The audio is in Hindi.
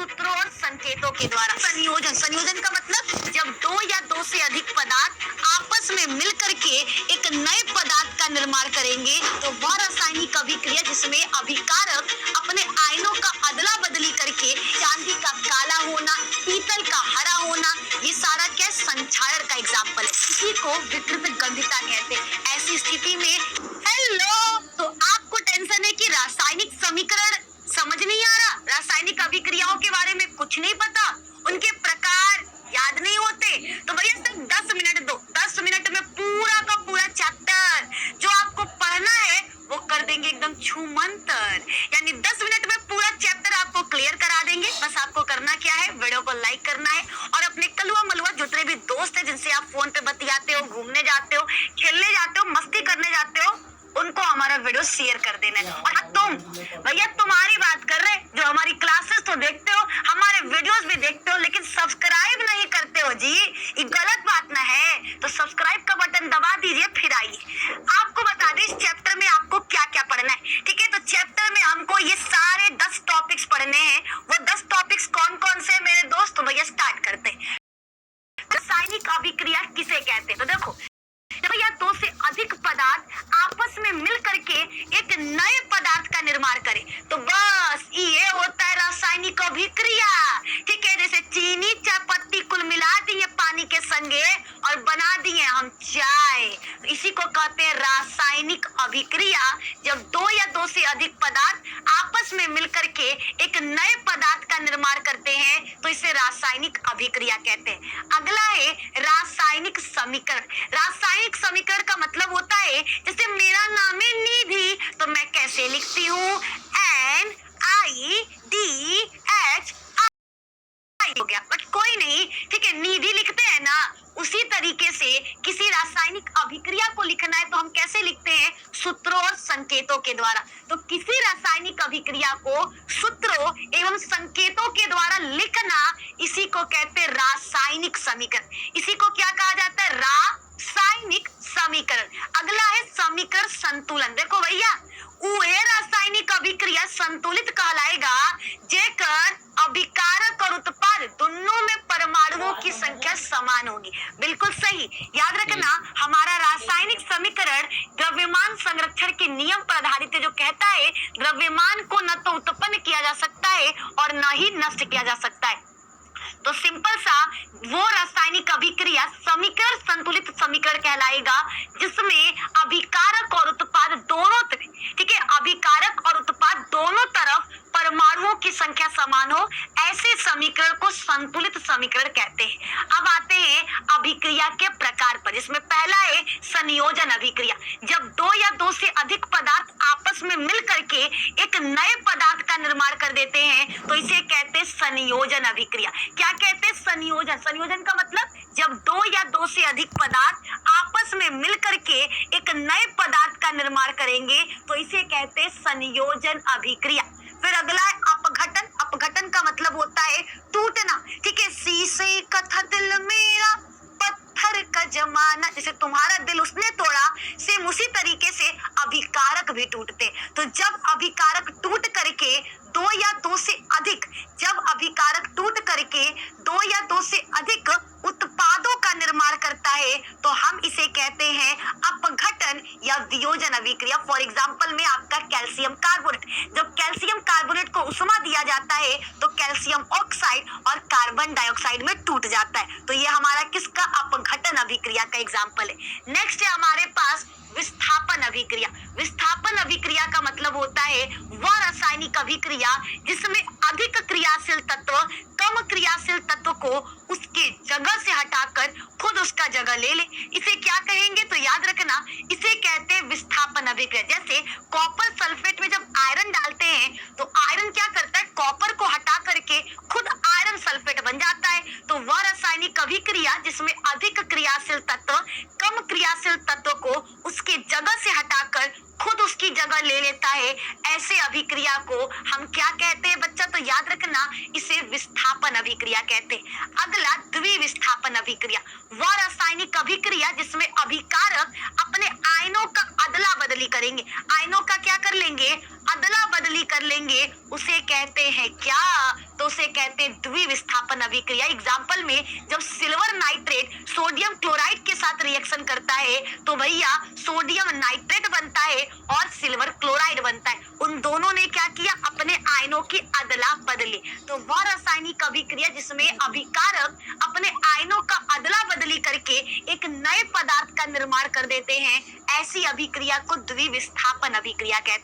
सूत्रों और संकेतों के द्वारा। संयोजन का मतलब जब दो या दो से अधिक पदार्थ आपस में मिल करके एक नए पदार्थ का निर्माण करेंगे तो वह रासायनिक अभिक्रिया जिसमें अभिकारक अपने आयनों का अदला बदली करके चांदी का काला होना, पीतल का हरा होना, ये सारा क्या संक्षारण का एग्जाम्पल है। इसी को विकृत गंधिता कहते हैं। ऐसी स्थिति में हेलो, तो आपको टेंशन है कि रासायनिक समीकरण समझ नहीं आ रहा, रासायनिक अभिक्रियाओं के बारे में कुछ नहीं पता, उनके प्रकार याद नहीं होते, तो भैया सिर्फ 10 मिनट दो। 10 मिनट में पूरा का पूरा चैप्टर जो आपको पढ़ना है वो कर देंगे एकदम छूमंतर। यानी 10 मिनट में पूरा चैप्टर आपको क्लियर करा देंगे। बस आपको करना क्या है, वीडियो को लाइक करना है और अपने कलुआ मलुआ जितने भी दोस्त है जिनसे आप फोन पे बतियाते हो, घूमने जाते हो, खेलने जाते हो, मस्ती करने जाते हो, उनको हमारा वीडियो शेयर कर देना है। और तुम भैया तुम्हारी बात कर रहे, जो हमारी क्लासेस तो देखते हो, हमारे वीडियोस भी देखते हो, लेकिन सब्सक्राइब नहीं करते हो जी, ये गलत बात ना है। तो सब्सक्राइब का बटन दबा दीजिए, फिर आइए आपको बता दें इस चैप्टर में आपको क्या क्या पढ़ना है। ठीक है, तो चैप्टर में हमको ये सारे 10 टॉपिक्स पढ़ने हैं। वो 10 टॉपिक्स कौन कौन से है मेरे दोस्त, तो भैया स्टार्ट करते हैं। रासायनिक अभिक्रिया किसे कहते हैं, तो देखो जब या दो से अधिक पदार्थ आपस में मिल करके एक नए पदार्थ का निर्माण करें तो बस ये होता है रासायनिक अभिक्रिया। ठीक है, जैसे चीनी चायपत्ती कुल मिला दिए पानी के संगे और बना दिए हम चाय, तो इसी को कहते हैं रासायनिक अभिक्रिया। जब दो या दो से अधिक पदार्थ आपस में मिल करके एक नए पदार्थ का निर्माण करते हैं तो इसे रासायनिक अभिक्रिया कहते हैं। अगला है रासायनिक समीकरण। रासायनिक समीकरण का मतलब होता है, जैसे मेरा नाम है निधि, तो मैं कैसे लिखती हूँ, NIDH हो गया, बट कोई नहीं, ठीक है, निधि लिखते हैं ना। उसी तरीके से किसी रासायनिक अभिक्रिया को लिखना है तो हम कैसे लिखते हैं, सूत्रों और संकेतों के द्वारा। तो किसी रासायनिक अभिक्रिया को सूत्रों एवं संकेतों के द्वारा लिखना, इसी को कहते हैं रासायनिक समीकरण। इसी को क्या कहा जाता है, रासायनिक समीकरण। अगला है समीकरण संतुलन। देखो भैया, वह रासायनिक अभिक्रिया संतुलित कहलाएगा जेकर अभिकारक और उत्पाद दोनों में परमाणुओं की संख्या समान होगी। बिल्कुल सही, याद रखना हमारा रासायनिक समीकरण द्रव्यमान संरक्षण के नियम पर आधारित है, जो कहता है द्रव्यमान को न तो उत्पन्न किया जा सकता है और न ही नष्ट किया जा सकता है। तो सिंपल सा वो रासायनिक अभिक्रिया समीकरण संतुलित समीकरण कहलाएगा जिसमें अभिकारक और उत्पाद दोनों तरफ, ठीक है, अभिकारक और उत्पाद दोनों तरफ परमाणुओं की संख्या समान हो, ऐसे समीकरण को संतुलित समीकरण कहते हैं। अब आते हैं अभिक्रिया के प्रकार पर, जिसमें पहला है संयोजन अभिक्रिया। जब दो या दो से अधिक पदार्थ आपस में मिल करके एक नए पदार्थ का निर्माण कर देते हैं तो इसे कहते हैं संयोजन अभिक्रिया। क्या कहते हैं, संयोजन। संयोजन का मतलब जब दो या दो से अधिक पदार्थ आपस में मिल करके एक नए पदार्थ का निर्माण करेंगे तो इसे कहते हैं संयोजन अभिक्रिया। फिर अगला है अपघटन। अपघटन का मतलब होता है टूटना। ठीक है, शीशे का था दिल मेरा, पत्थर का जमाना, जैसे तुम्हारा दिल उसने तोड़ा, सेम उसी तरीके से अभिकारक भी टूटते। तो जब अभिकारक टूट करके दो या दो से अधिक, जब अभिकारक टूट करके दो या दो से अधिक उत्पादों का निर्माण करता है तो हम इसे कहते हैं अपघटन या वियोजन अभिक्रिया। फॉर एग्जांपल में आपका कैल्शियम कार्बोनेट, जब कैल्शियम कार्बोनेट को उष्मा दिया जाता है तो कैल्शियम ऑक्साइड और कार्बन डाइऑक्साइड में टूट जाता है। तो ये हमारा किसका, अपघटन अभिक्रिया का एग्जाम्पल है। नेक्स्ट है हमारे पास विस्थापन अभिक्रिया। विस्थापन अभिक्रिया का मतलब होता है वह रासायनिक अभिक्रिया जिसमें अधिक क्रियाशील तत्व कम क्रियाशील तत्व को उसके जगह से हटाकर खुद उसका जगह ले ले। इसे क्या कहेंगे, तो याद रखना इसे कहते हैं विस्थापन अभिक्रिया। जैसे कॉपर सल्फेट में जब आयरन डालते हैं तो आयरन क्या करता है, कॉपर को हटा करके खुद आयरन सल्फेट बन जाता है। तो वह रासायनिक अभिक्रिया जिसमें अधिक क्रियाशील तत्व कम क्रियाशील तत्व को उसके जगह से हटाकर खुद उसकी जगह ले लेता है, ऐसे अभिक्रिया को हम क्या कहते हैं बच्चा, तो याद रखना इसे विस्थापन अभिक्रिया कहते हैं। अगला द्विविस्थापन अभिक्रिया, वह रासायनिक अभिक्रिया जिसमें अभिकारक अपने आयनों का अदला बदली करेंगे। आयनों का क्या कर लेंगे, अदला बदली कर कर लेंगे उसे कहते हैं क्या? तो उसे कहते हैं द्विविस्थापन अभिक्रिया। एग्जाम्पल में जब सिल्वर नाइट्रेट सोडियम क्लोराइड के साथ रिएक्शन करता है तो भैया सोडियम नाइट्रेट बनता है और सिल्वर क्लोराइड बनता है। उन दोनों ने क्या किया? अपने आयनों की अदला बदली। तो वह रासायनिक अभिक्रिया जिसमें अभिकारक अपने आयनों का अदला बदली करके एक नए पदार्थ का निर्माण कर देते हैं, ऐसी अभिक्रिया को द्विविस्थापन अभिक्रिया कहते हैं।